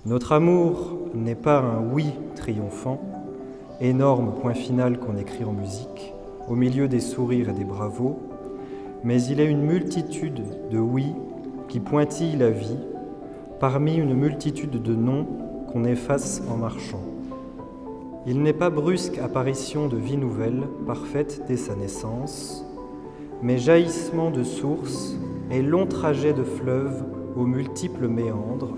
Notre amour n'est pas un oui triomphant, énorme point final qu'on écrit en musique, au milieu des sourires et des bravos, mais il est une multitude de oui qui pointillent la vie, parmi une multitude de non qu'on efface en marchant. Il n'est pas brusque apparition de vie nouvelle, parfaite dès sa naissance, mais jaillissement de sources et long trajet de fleuves aux multiples méandres,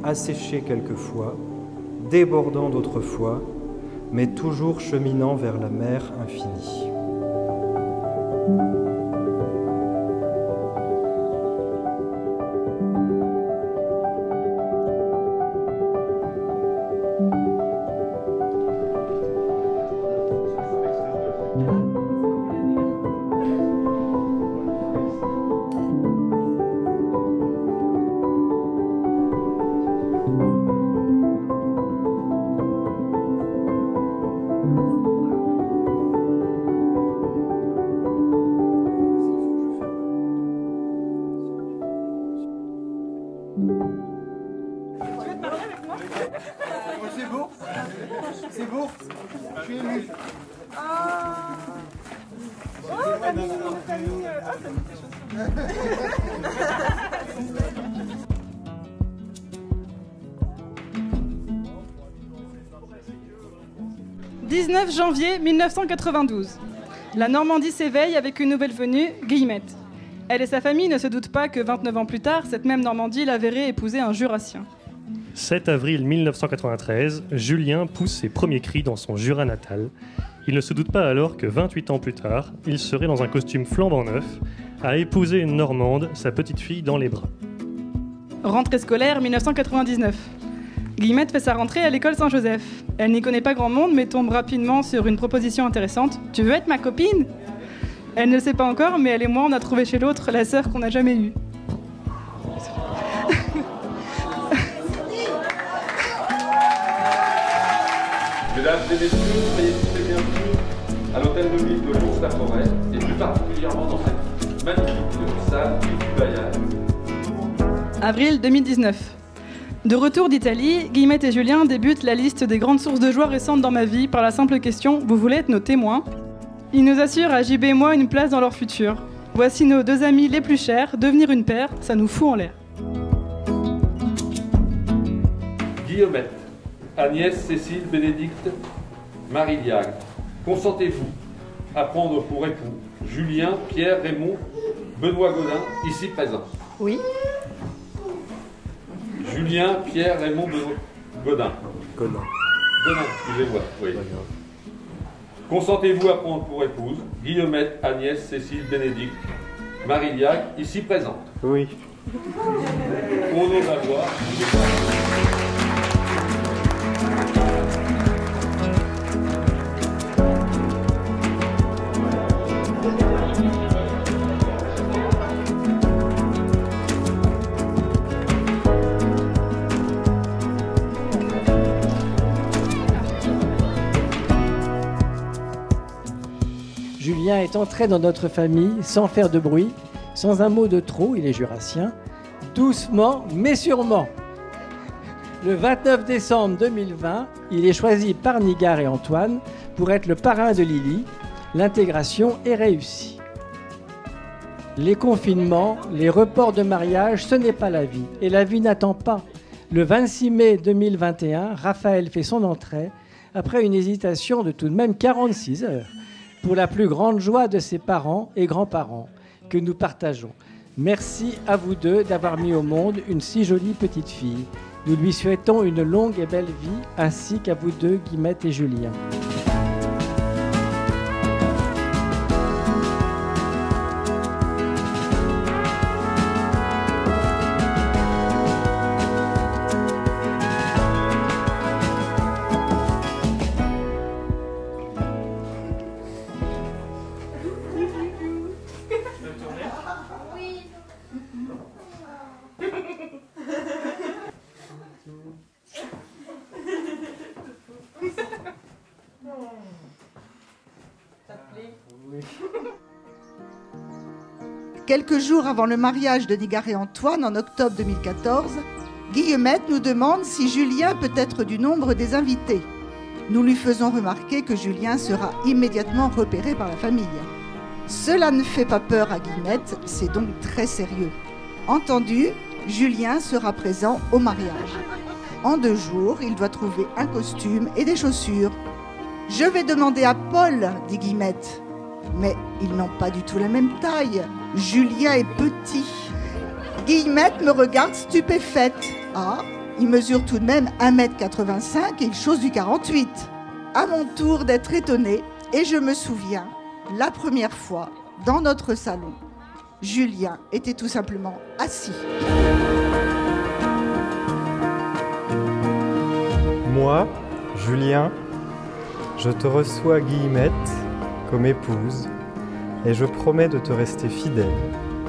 asséchés quelquefois, débordant d'autres fois, mais toujours cheminant vers la mer infinie. C'est beau. C'est beau. Je suis ému. Ah. Oh, t'as mis ça met tes chaussures. 19 janvier 1992. La Normandie s'éveille avec une nouvelle venue, Guillemette. Elle et sa famille ne se doutent pas que 29 ans plus tard, cette même Normandie la verrait épouser un Jurassien. 7 avril 1993, Julien pousse ses premiers cris dans son Jura natal. Il ne se doute pas alors que 28 ans plus tard, il serait dans un costume flambant neuf, à épouser une Normande, sa petite fille dans les bras. Rentrée scolaire 1999. Guillemette fait sa rentrée à l'école Saint-Joseph. Elle n'y connaît pas grand monde, mais tombe rapidement sur une proposition intéressante. « Tu veux être ma copine ?» Elle ne le sait pas encore, mais elle et moi, on a trouvé chez l'autre la sœur qu'on n'a jamais eue. Mesdames et messieurs, soyez tous les bienvenus à l'hôtel de ville de Lourdes-la-Forêt et plus particulièrement dans cette magnifique salle du Bayard. Avril 2019. De retour d'Italie, Guillemette et Julien débutent la liste des grandes sources de joie récentes dans ma vie par la simple question « Vous voulez être nos témoins ?» Ils nous assurent à JB et moi une place dans leur futur. Voici nos deux amis les plus chers, devenir une paire, ça nous fout en l'air. Guillemette, Agnès, Cécile, Bénédicte, Marie Liag. Consentez-vous à prendre pour époux Julien, Pierre, Raymond, Benoît Godin, ici présents? Oui. Julien, Pierre, Raymond, Godin. Godin, Excusez-moi. Oui. Consentez-vous à prendre pour épouse Guillemette, Agnès, Cécile, Bénédicte, Marie Liag, ici présente? Oui. On ose la voir. Julien est entré dans notre famille sans faire de bruit, sans un mot de trop, il est jurassien, doucement mais sûrement. Le 29 décembre 2020, il est choisi par Nigar et Antoine pour être le parrain de Lily. L'intégration est réussie. Les confinements, les reports de mariage, ce n'est pas la vie. Et la vie n'attend pas. Le 26 mai 2021, Raphaël fait son entrée après une hésitation de tout de même 46 heures. Pour la plus grande joie de ses parents et grands-parents que nous partageons. Merci à vous deux d'avoir mis au monde une si jolie petite fille. Nous lui souhaitons une longue et belle vie, ainsi qu'à vous deux, Guillemette et Julien. Quelques jours avant le mariage de Nigar et Antoine, en octobre 2014, Guillemette nous demande si Julien peut être du nombre des invités. Nous lui faisons remarquer que Julien sera immédiatement repéré par la famille. Cela ne fait pas peur à Guillemette, c'est donc très sérieux. Entendu, Julien sera présent au mariage. En 2 jours, il doit trouver un costume et des chaussures. « Je vais demander à Paul, dit Guillemette. Mais ils n'ont pas du tout la même taille. Julien est petit. Guillemette me regarde stupéfaite. Ah, il mesure tout de même 1,85 m et il chausse du 48. À mon tour d'être étonnée, et je me souviens, la première fois, dans notre salon, Julien était tout simplement assis. Moi, Julien, je te reçois Guillemette comme épouse et je promets de te rester fidèle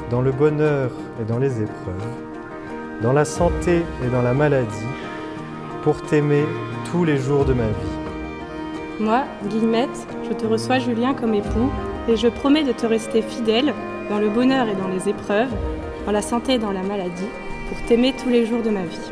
dans le bonheur et dans les épreuves, dans la santé et dans la maladie, pour t'aimer tous les jours de ma vie. Moi, Guillemette, je te reçois Julien comme époux et je promets de te rester fidèle dans le bonheur et dans les épreuves, dans la santé et dans la maladie, pour t'aimer tous les jours de ma vie.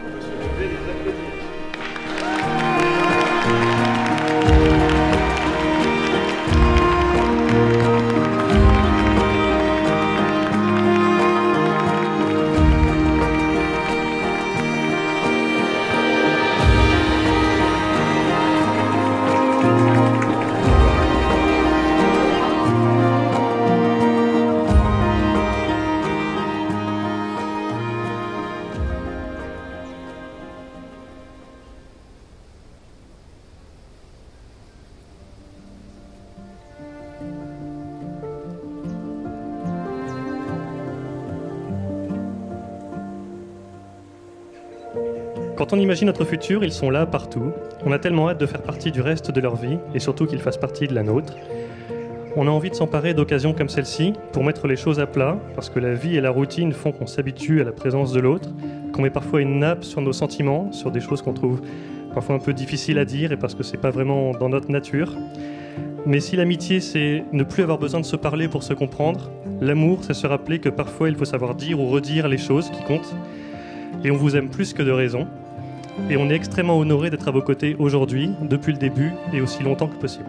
Quand on imagine notre futur, ils sont là partout. On a tellement hâte de faire partie du reste de leur vie, et surtout qu'ils fassent partie de la nôtre. On a envie de s'emparer d'occasions comme celle-ci pour mettre les choses à plat, parce que la vie et la routine font qu'on s'habitue à la présence de l'autre, qu'on met parfois une nappe sur nos sentiments, sur des choses qu'on trouve parfois un peu difficiles à dire, et parce que c'est pas vraiment dans notre nature. Mais si l'amitié, c'est ne plus avoir besoin de se parler pour se comprendre, l'amour, c'est se rappeler que parfois il faut savoir dire ou redire les choses qui comptent. Et on vous aime plus que de raison. Et on est extrêmement honoré d'être à vos côtés aujourd'hui, depuis le début et aussi longtemps que possible.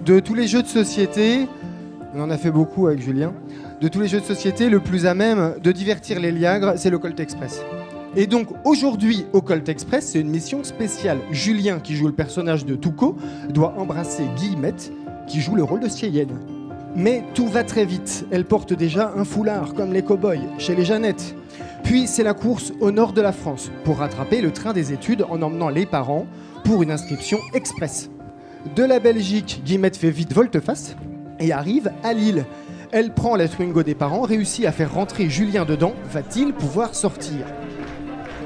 De tous les jeux de société, on en a fait beaucoup avec Julien, de tous les jeux de société, le plus à même de divertir les liagres, c'est le Colt Express. Et donc aujourd'hui, au Colt Express, c'est une mission spéciale. Julien, qui joue le personnage de Touko, doit embrasser Guillemette, qui joue le rôle de Sieyenne. Mais tout va très vite. Elle porte déjà un foulard, comme les cow-boys, chez les Jeannettes. Puis c'est la course au nord de la France, pour rattraper le train des études en emmenant les parents pour une inscription express. De la Belgique, Guillemette fait vite volte-face et arrive à Lille. Elle prend la Twingo des parents, réussit à faire rentrer Julien dedans. Va-t-il pouvoir sortir?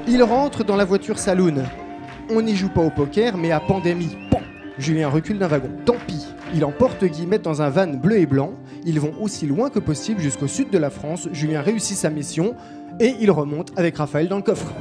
Il rentre dans la voiture saloon. On n'y joue pas au poker, mais à Pandémie. Pan! Julien recule d'un wagon. Tant pis. Il emporte Guillemette dans un van bleu et blanc. Ils vont aussi loin que possible jusqu'au sud de la France. Julien réussit sa mission et il remonte avec Raphaël dans le coffre.